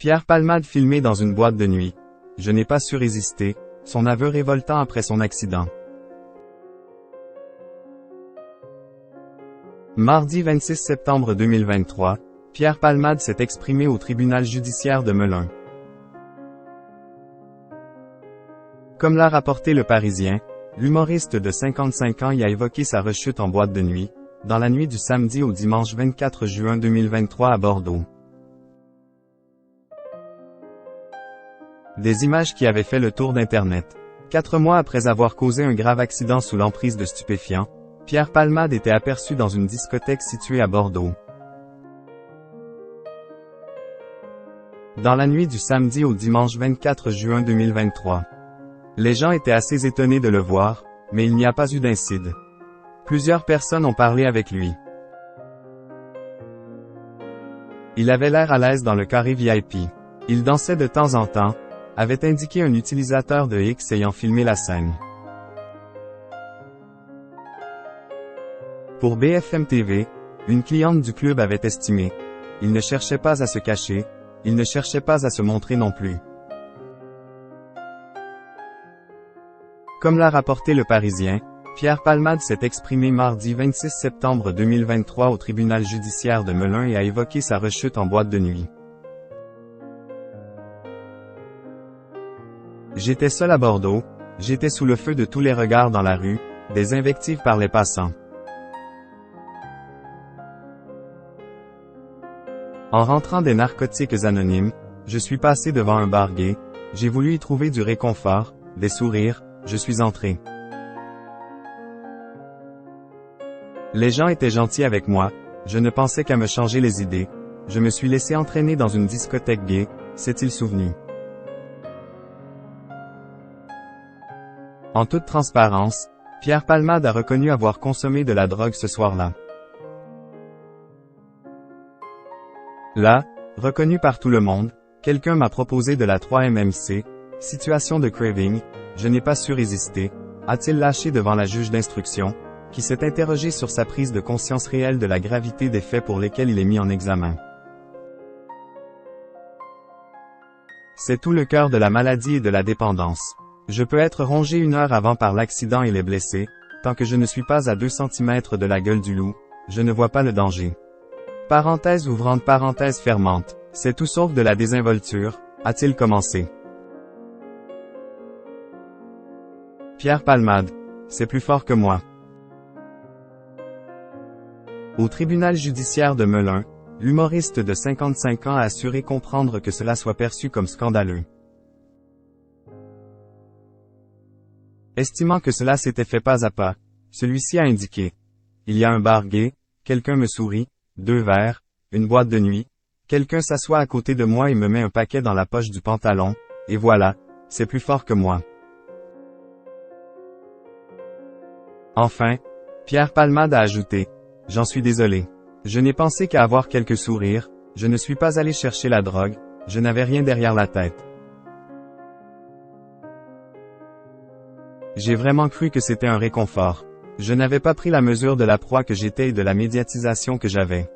Pierre Palmade filmé dans une boîte de nuit. Je n'ai pas su résister, son aveu révoltant après son accident. Mardi 26 septembre 2023, Pierre Palmade s'est exprimé au tribunal judiciaire de Melun. Comme l'a rapporté Le Parisien, l'humoriste de 55 ans y a évoqué sa rechute en boîte de nuit, dans la nuit du samedi au dimanche 24 juin 2023 à Bordeaux. Des images qui avaient fait le tour d'Internet. 4 mois après avoir causé un grave accident sous l'emprise de stupéfiants, Pierre Palmade était aperçu dans une discothèque située à Bordeaux. Dans la nuit du samedi au dimanche 24 juin 2023. Les gens étaient assez étonnés de le voir, mais il n'y a pas eu d'incident. Plusieurs personnes ont parlé avec lui. Il avait l'air à l'aise dans le carré VIP. Il dansait de temps en temps, avait indiqué un utilisateur de X ayant filmé la scène. Pour BFM TV, une cliente du club avait estimé. Il ne cherchait pas à se cacher, il ne cherchait pas à se montrer non plus. Comme l'a rapporté Le Parisien, Pierre Palmade s'est exprimé mardi 26 septembre 2023 au tribunal judiciaire de Melun et a évoqué sa rechute en boîte de nuit. J'étais seul à Bordeaux, j'étais sous le feu de tous les regards dans la rue, des invectives par les passants. En rentrant des Narcotiques Anonymes, je suis passé devant un bar gay, j'ai voulu y trouver du réconfort, des sourires, je suis entré. Les gens étaient gentils avec moi, je ne pensais qu'à me changer les idées, je me suis laissé entraîner dans une discothèque gay, s'est-il souvenu. En toute transparence, Pierre Palmade a reconnu avoir consommé de la drogue ce soir-là. Là, reconnu par tout le monde, quelqu'un m'a proposé de la 3-MMC, situation de craving, je n'ai pas su résister, a-t-il lâché devant la juge d'instruction, qui s'est interrogée sur sa prise de conscience réelle de la gravité des faits pour lesquels il est mis en examen. C'est tout le cœur de la maladie et de la dépendance. Je peux être rongé 1 heure avant par l'accident et les blessés, tant que je ne suis pas à 2 cm de la gueule du loup, je ne vois pas le danger. Parenthèse ouvrante parenthèse fermante, c'est tout sauf de la désinvolture, a-t-il commencé. Pierre Palmade, c'est plus fort que moi. Au tribunal judiciaire de Melun, l'humoriste de 55 ans a assuré comprendre que cela soit perçu comme scandaleux. Estimant que cela s'était fait pas à pas, celui-ci a indiqué. Il y a un bar gay, quelqu'un me sourit, 2 verres, une boîte de nuit, quelqu'un s'assoit à côté de moi et me met un paquet dans la poche du pantalon, et voilà, c'est plus fort que moi. Enfin, Pierre Palmade a ajouté, « J'en suis désolé. Je n'ai pensé qu'à avoir quelques sourires, je ne suis pas allé chercher la drogue, je n'avais rien derrière la tête. J'ai vraiment cru que c'était un réconfort. Je n'avais pas pris la mesure de la proie que j'étais et de la médiatisation que j'avais. »